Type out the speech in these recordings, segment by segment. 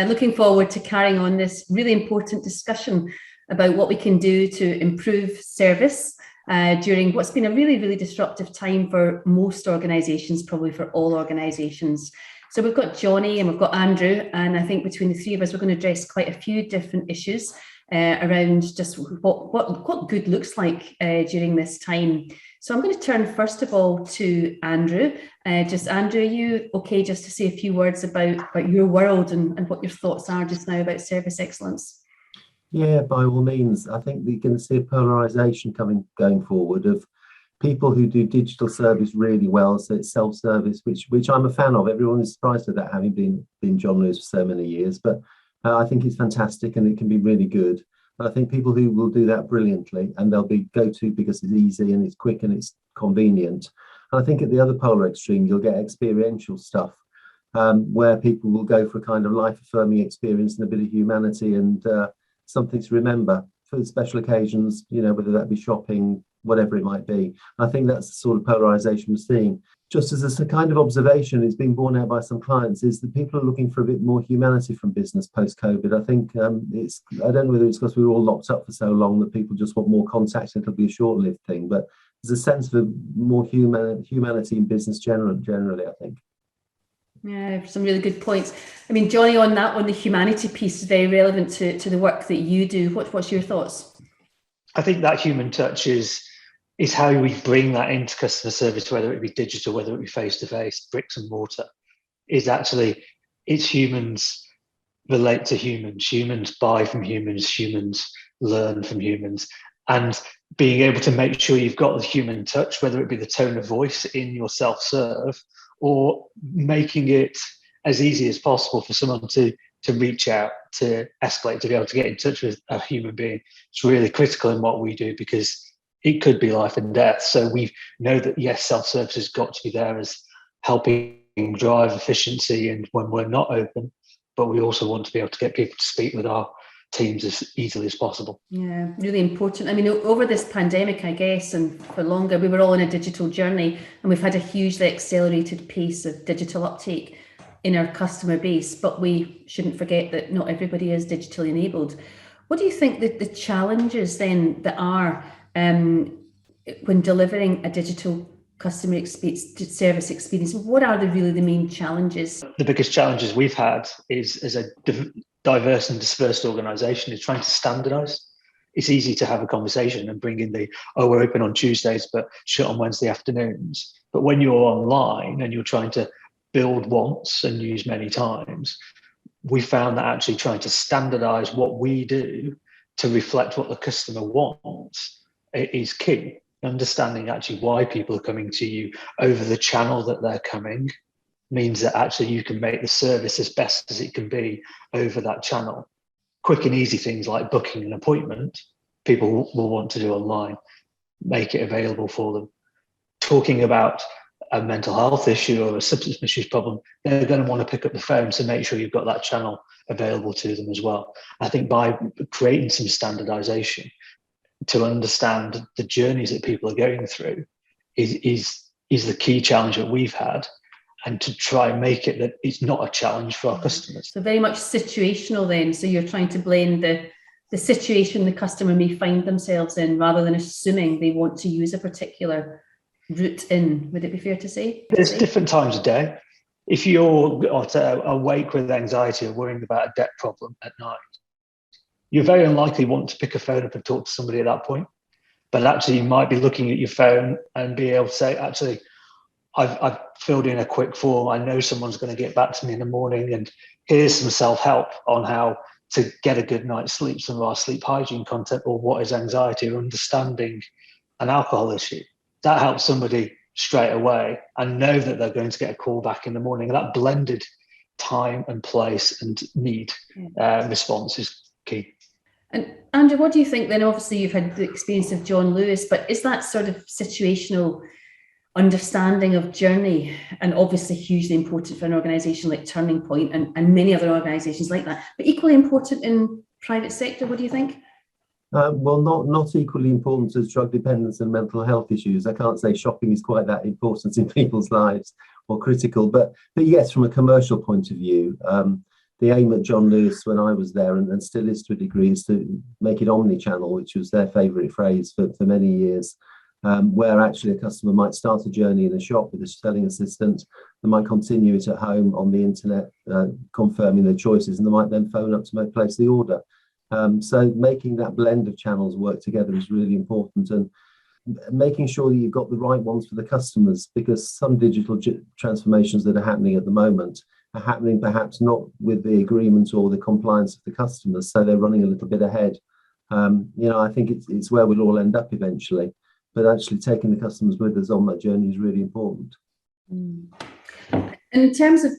looking forward to carrying on this really important discussion about what we can do to improve service during what's been a really, really disruptive time for most organisations, probably for all organisations. So we've got Johnny and we've got Andrew, and I think between the three of us, we're going to address quite a few different issues around just what good looks like during this time. So I'm going to turn first of all to Andrew. Andrew, are you okay just to say a few words about your world and what your thoughts are just now about service excellence? Yeah, by all means. I think we're going to see a polarisation going forward of people who do digital service really well, so it's self-service, which I'm a fan of. Everyone is surprised at that, having been John Lewis for so many years, but I think it's fantastic and it can be really good. But I think people who will do that brilliantly, and they'll be go-to because it's easy and it's quick and it's convenient. And I think at the other polar extreme, you'll get experiential stuff where people will go for a kind of life-affirming experience and a bit of humanity and something to remember for special occasions, whether that be shopping, whatever it might be. I think that's the sort of polarisation we're seeing. Just as a kind of observation, it's been borne out by some clients, is that people are looking for a bit more humanity from business post-COVID. I think I don't know whether it's because we were all locked up for so long that people just want more contact and it'll be a short-lived thing, but there's a sense of more humanity in business generally, I think. Yeah, some really good points. I mean, Johnny, on that one, the humanity piece is very relevant to the work that you do. What's your thoughts? I think that human touch is how we bring that into customer service, whether it be digital, whether it be face-to-face, bricks and mortar, is actually, it's humans relate to humans. Humans buy from humans. Humans learn from humans. And being able to make sure you've got the human touch, whether it be the tone of voice in your self-serve or making it as easy as possible for someone to reach out, to escalate, to be able to get in touch with a human being. It's really critical in what we do because it could be life and death. So we know that, yes, self-service has got to be there as helping drive efficiency and when we're not open, but we also want to be able to get people to speak with our teams as easily as possible. Yeah, really important. I mean, over this pandemic, I guess, and for longer, we were all on a digital journey and we've had a hugely accelerated pace of digital uptake in our customer base, but we shouldn't forget that not everybody is digitally enabled. What do you think that the challenges then that are when delivering a digital customer service experience? What are really the main challenges? The biggest challenges we've had is, as a diverse and dispersed organisation, is trying to standardise. It's easy to have a conversation and bring in we're open on Tuesdays but shut on Wednesday afternoons. But when you're online and you're trying to build once and use many times, we found that actually trying to standardise what we do to reflect what the customer wants is key. Understanding actually why people are coming to you over the channel that they're coming means that actually you can make the service as best as it can be over that channel. Quick and easy things like booking an appointment, people will want to do online, make it available for them. Talking about a mental health issue or a substance misuse problem, they're going to want to pick up the phone to make sure you've got that channel available to them as well. I think by creating some standardization to understand the journeys that people are going through is the key challenge that we've had, and to try and make it that it's not a challenge for our customers. So very much situational then. So you're trying to blend the situation the customer may find themselves in rather than assuming they want to use a particular route in. Would it be fair to say? There's different times of day. If you're awake with anxiety or worrying about a debt problem at night, you very unlikely want to pick a phone up and talk to somebody at that point. But actually, you might be looking at your phone and be able to say, actually, I've filled in a quick form. I know someone's going to get back to me in the morning, and here's some self-help on how to get a good night's sleep, some of our sleep hygiene content, or what is anxiety, or understanding an alcohol issue. That helps somebody straight away and know that they're going to get a call back in the morning. That blended time and place and need response is key. And Andrew, what do you think then? Obviously, you've had the experience of John Lewis, but is that sort of situational understanding of journey, and obviously hugely important for an organisation like Turning Point and many other organisations like that, but equally important in private sector? What do you think? Well, not equally important as drug dependence and mental health issues. I can't say shopping is quite that important in people's lives or critical, but yes, from a commercial point of view, the aim at John Lewis when I was there, and still is to a degree, is to make it omnichannel, which was their favourite phrase for many years, where actually a customer might start a journey in a shop with a selling assistant, they might continue it at home on the internet, confirming their choices, and they might then phone up to place the order. So making that blend of channels work together is really important, and making sure that you've got the right ones for the customers, because some digital transformations that are happening at the moment are happening perhaps not with the agreement or the compliance of the customers, so they're running a little bit ahead. I think it's where we'll all end up eventually, but actually taking the customers with us on that journey is really important. In terms of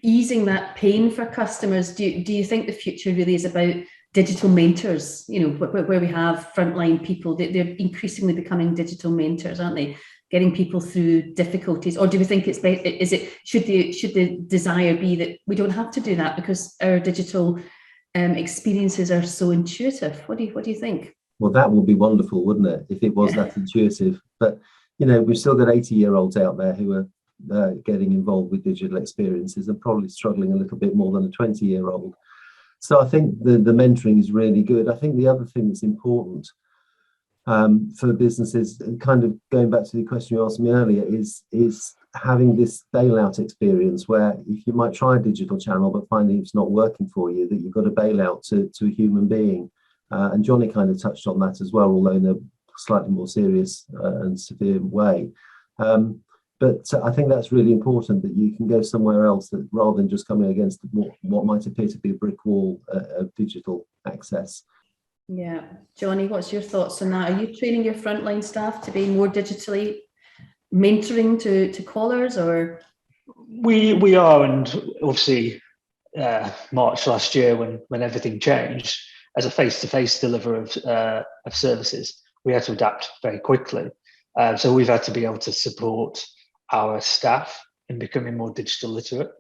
easing that pain for customers, do you think the future really is about digital mentors, where we have frontline people, they're increasingly becoming digital mentors, aren't they? Getting people through difficulties, or do we think should the desire be that we don't have to do that because our digital experiences are so intuitive? What do you think? Well, that would be wonderful, wouldn't it, if it was that intuitive? But we've still got 80-year-olds out there who are getting involved with digital experiences and probably struggling a little bit more than a 20-year-old. So I think the mentoring is really good. I think the other thing that's important for businesses, kind of going back to the question you asked me earlier, is having this bailout experience where if you might try a digital channel but finding it's not working for you, that you've got a bailout to a human being. And Johnny kind of touched on that as well, although in a slightly more serious and severe way. But I think that's really important, that you can go somewhere else, that rather than just coming against what might appear to be a brick wall of digital access. Yeah. Johnny, what's your thoughts on that? Are you training your frontline staff to be more digitally mentoring to callers, or? We are, and obviously March last year when everything changed, as a face-to-face deliverer of services, we had to adapt very quickly. So we've had to be able to support our staff in becoming more digital literate.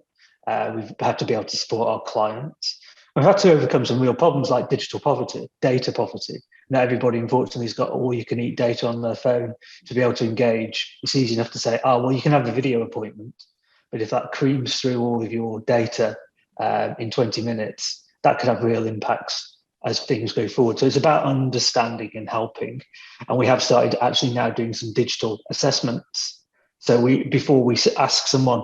We've had to be able to support our clients. We've had to overcome some real problems like digital poverty, data poverty. Not everybody, unfortunately, has got all-you-can-eat data on their phone to be able to engage. It's easy enough to say, you can have a video appointment. But if that creams through all of your data in 20 minutes, that could have real impacts as things go forward. So it's about understanding and helping. And we have started actually now doing some digital assessments. So before we ask someone,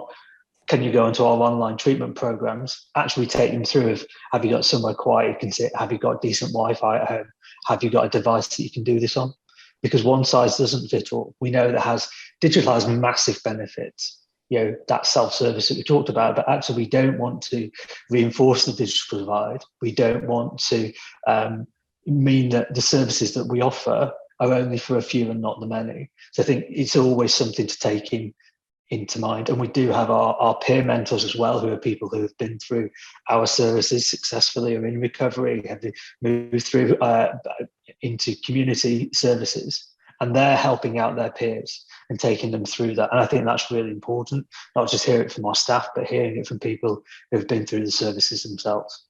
can you go into our online treatment programs, actually take them through have you got somewhere quiet you can sit? Have you got decent Wi-Fi at home? Have you got a device that you can do this on? Because one size doesn't fit all. We know that digital has massive benefits. That self-service that we talked about, but actually we don't want to reinforce the digital divide. We don't want to mean that the services that we offer are only for a few and not the many. So I think it's always something to take into mind. And we do have our peer mentors as well, who are people who have been through our services successfully or in recovery, have moved through into community services, and they're helping out their peers and taking them through that. And I think that's really important, not just hear it from our staff, but hearing it from people who've been through the services themselves.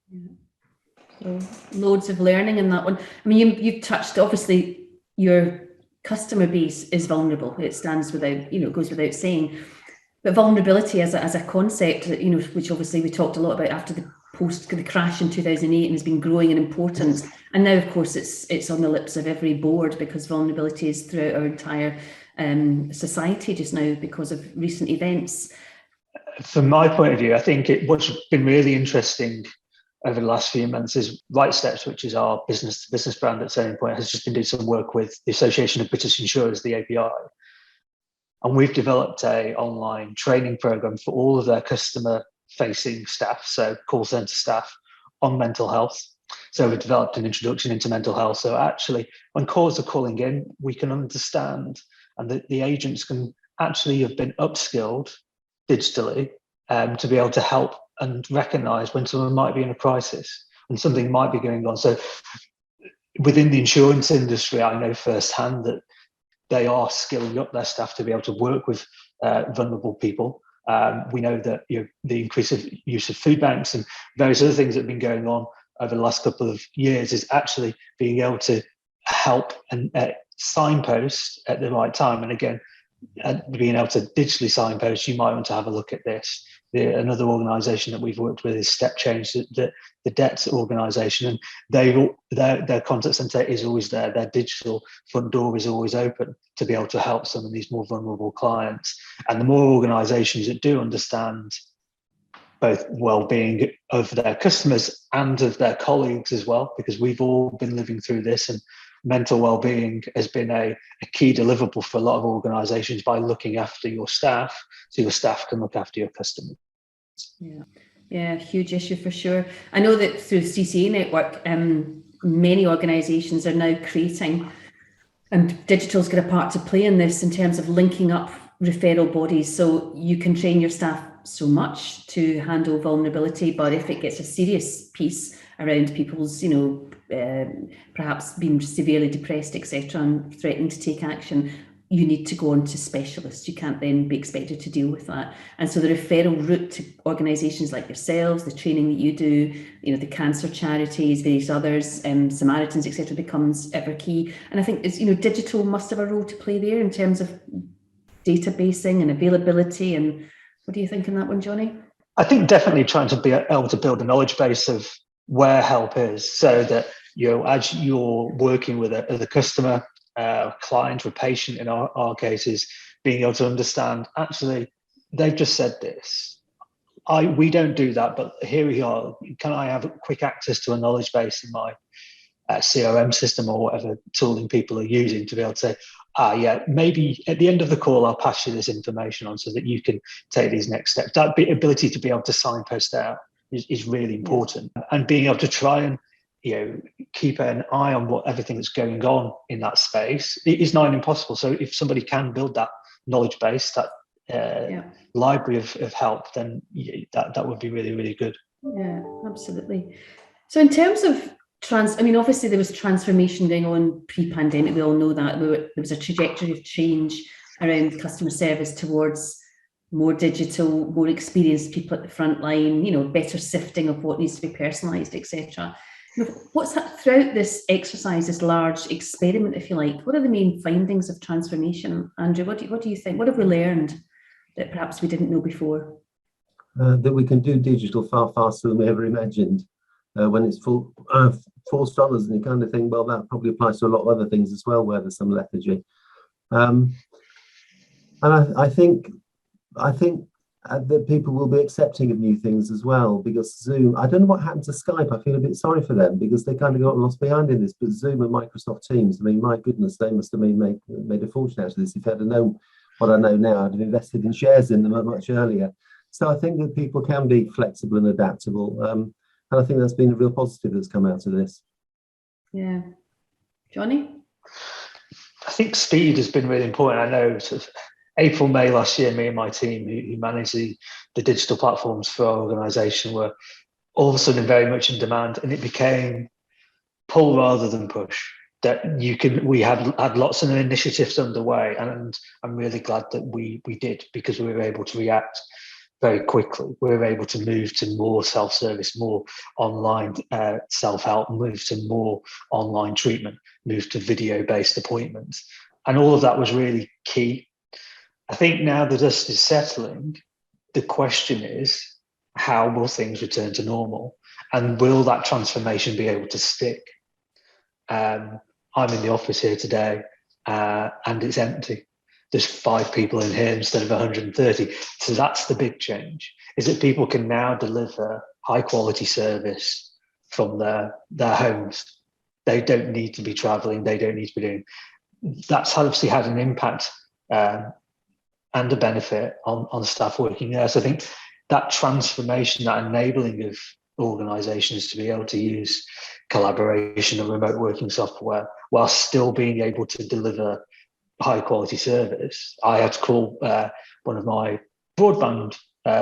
So loads of learning in that one. I mean, you've touched, obviously, your customer base is vulnerable. It stands without, goes without saying. But vulnerability as a concept, which obviously we talked a lot about after the crash in 2008 and has been growing in importance. And now, of course, it's on the lips of every board, because vulnerability is throughout our entire society just now because of recent events. From my point of view, I think what's been really interesting over the last few months is Right Steps, which is our business brand at Selling Point, has just been doing some work with the Association of British Insurers, the API. And we've developed an online training program for all of their customer-facing staff, so call centre staff, on mental health. So we've developed an introduction into mental health. So actually, when callers are calling in, we can understand, and the agents can actually have been upskilled digitally to be able to help and recognise when someone might be in a crisis and something might be going on. So within the insurance industry, I know firsthand that they are skilling up their staff to be able to work with vulnerable people. We know that the increase of use of food banks and various other things that have been going on over the last couple of years is actually being able to help and signpost at the right time. And again, being able to digitally signpost, you might want to have a look at this. Another organisation that we've worked with is Step Change, the debt organisation, and their contact centre is always there. Their digital front door is always open to be able to help some of these more vulnerable clients. And the more organisations that do understand both well-being of their customers and of their colleagues as well, because we've all been living through this, and mental well-being has been a key deliverable for a lot of organisations by looking after your staff, so your staff can look after your customers. Yeah, huge issue for sure. I know that through the CCA network, many organisations are now creating, and digital's got a part to play in this in terms of linking up referral bodies, so you can train your staff so much to handle vulnerability, but if it gets a serious piece around people's, perhaps being severely depressed, etc., and threatening to take action, you need to go on to specialists. You can't then be expected to deal with that. And so the referral route to organisations like yourselves, the training that you do, the cancer charities, various others, Samaritans, etc., becomes ever key. And I think digital must have a role to play there in terms of databasing and availability. And what do you think on that one, Johnny? I think definitely trying to be able to build a knowledge base of where help is, so that as you're working with a customer, client, or patient in our cases, being able to understand, actually, they've just said this. We don't do that, but here we are. Can I have quick access to a knowledge base in my CRM system or whatever tooling people are using to be able to say, maybe at the end of the call, I'll pass you this information on so that you can take these next steps. That ability to be able to signpost out is really important. And being able to try and keep an eye on everything that's going on in that space, it is nigh impossible. So if somebody can build that knowledge base, that library of help, then that would be really, really good. Yeah, absolutely. So in terms of obviously there was transformation going on pre-pandemic. We all know that there was a trajectory of change around customer service towards more digital, more experienced people at the front line, better sifting of what needs to be personalised, etc. What's that throughout this exercise, this large experiment, if you like? What are the main findings of transformation, Andrew? What do you think? What have we learned that perhaps we didn't know before? That we can do digital far faster than we ever imagined. When it's full dollars, and you kind of think, well, that probably applies to a lot of other things as well, where there's some lethargy. And I think that people will be accepting of new things as well, because Zoom, I don't know what happened to Skype. I feel a bit sorry for them because they kind of got lost behind in this, but Zoom and Microsoft Teams, my goodness, they must have made a fortune out of this. If I'd have known what I know now, I'd have invested in shares in them much earlier. So I think that people can be flexible and adaptable. And I think that's been a real positive that's come out of this. Yeah. Johnny? I think speed has been really important. I know sort of April, May last year, me and my team who manage the digital platforms for our organisation were all of a sudden very much in demand, and it became pull rather than push. We had lots of initiatives underway, and I'm really glad that we did, because we were able to react very quickly. We were able to move to more self-service, more online self-help, move to more online treatment, move to video-based appointments. And all of that was really key. I think now the dust is settling, the question is, how will things return to normal? And will that transformation be able to stick? I'm in the office here today and it's empty. There's 5 people in here instead of 130. So that's the big change, is that people can now deliver high quality service from their homes. They don't need to be traveling. They don't need to be doing. That's obviously had an impact and a benefit on staff working there. So I think that transformation, that enabling of organizations to be able to use collaboration and remote working software while still being able to deliver high quality service. I had to call one of my broadband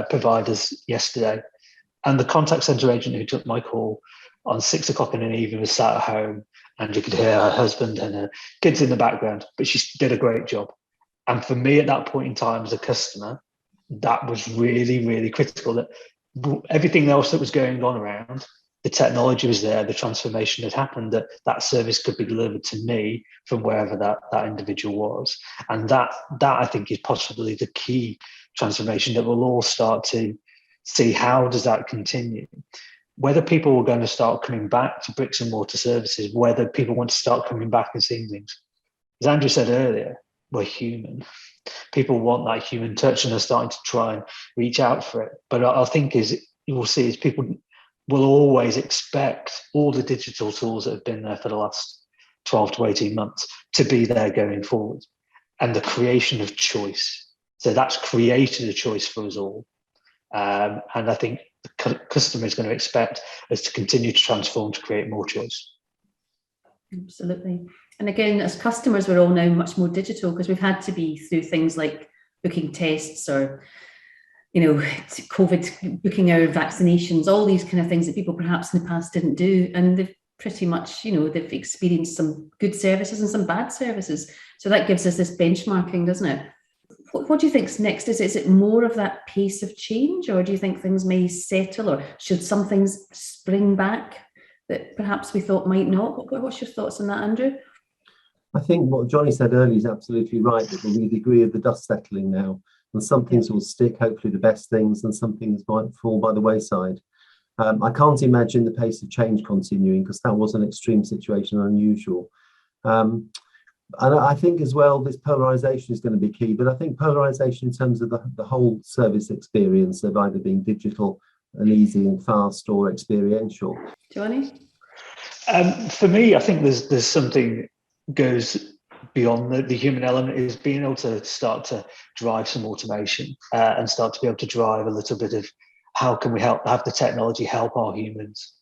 providers yesterday, and the contact center agent who took my call on 6 o'clock in the evening was sat at home, and you could hear her husband and her kids in the background, but she did a great job. And for me at that point in time as a customer, that was really, really critical, that everything else that was going on around, the technology was there, the transformation had happened, that service could be delivered to me from wherever that individual was. And that I think is possibly the key transformation that we'll all start to see how does that continue. Whether people are going to start coming back to bricks and mortar services, whether people want to start coming back and seeing things. As Andrew said earlier, we're human. People want that human touch and are starting to try and reach out for it. But I think is you will see is people will always expect all the digital tools that have been there for the last 12 to 18 months to be there going forward. And the creation of choice. So that's created a choice for us all. And I think the customer is going to expect us to continue to transform to create more choice. Absolutely. And again, as customers, we're all now much more digital because we've had to be through things like booking tests or, COVID, booking our vaccinations, all these kind of things that people perhaps in the past didn't do. And they've pretty much, they've experienced some good services and some bad services. So that gives us this benchmarking, doesn't it? What do you think's next? Is it more of that pace of change, or do you think things may settle, or should some things spring back that perhaps we thought might not? What's your thoughts on that, Andrew? I think what Johnny said earlier is absolutely right, that there'll be a degree of the dust settling now, and some things will stick, hopefully the best things, and some things might fall by the wayside. I can't imagine the pace of change continuing because that was an extreme situation, unusual. And I think as well, this polarization is going to be key, but I think polarization in terms of the whole service experience of either being digital and easy and fast or experiential. Johnny? For me, I think there's something goes beyond the human element, is being able to start to drive some automation and start to be able to drive a little bit of how can we have the technology help our humans,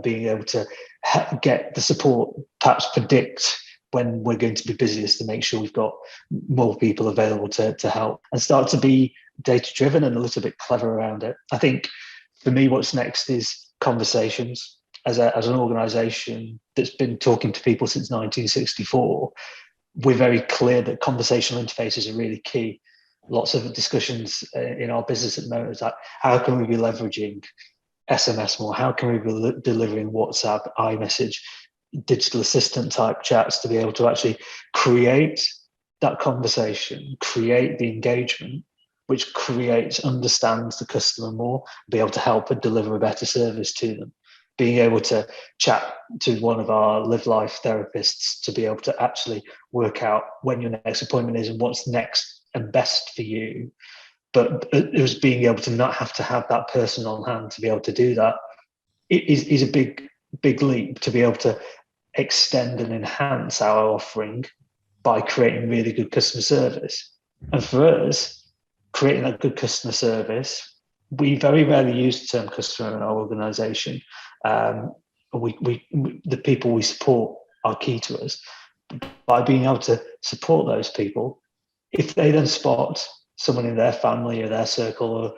being able to get the support, perhaps predict when we're going to be busiest to make sure we've got more people available to help, and start to be data driven and a little bit clever around it. I think for me, what's next is conversations. As an organisation that's been talking to people since 1964, we're very clear that conversational interfaces are really key. Lots of discussions in our business at the moment is like, how can we be leveraging SMS more? How can we be delivering WhatsApp, iMessage, digital assistant type chats to be able to actually create that conversation, create the engagement, which understands the customer more, be able to help and deliver a better service to them. Being able to chat to one of our live life therapists to be able to actually work out when your next appointment is and what's next and best for you. But it was being able to not have to have that person on hand to be able to do that. It is a big leap to be able to extend and enhance our offering by creating really good customer service. And for us, creating that good customer service, we very rarely use the term customer in our organisation. The people we support are key to us. By being able to support those people, if they then spot someone in their family or their circle or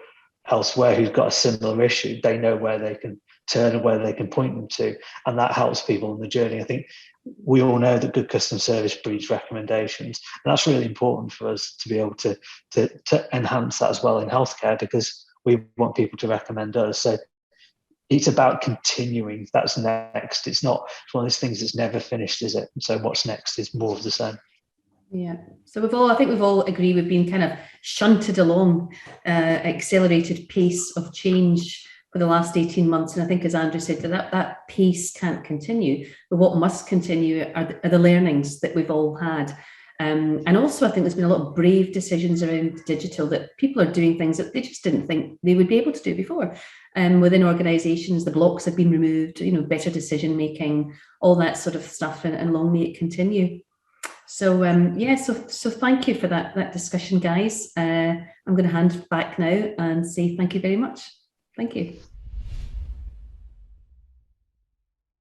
elsewhere who's got a similar issue, they know where they can turn and where they can point them to, and that helps people on the journey. I think we all know that good customer service breeds recommendations, and that's really important for us to be able to enhance that as well in healthcare, because we want people to recommend us. So it's about continuing. That's next. It's one of those things that's never finished, is it? So what's next is more of the same. Yeah. So I think we've all agreed we've been kind of shunted along accelerated pace of change for the last 18 months. And I think, as Andrew said, that pace can't continue. But what must continue are the learnings that we've all had. And also, I think there's been a lot of brave decisions around digital, that people are doing things that they just didn't think they would be able to do before. Within organisations, the blocks have been removed, better decision making, all that sort of stuff, and long may it continue. So so thank you for that discussion, guys. I'm going to hand back now and say thank you very much. Thank you.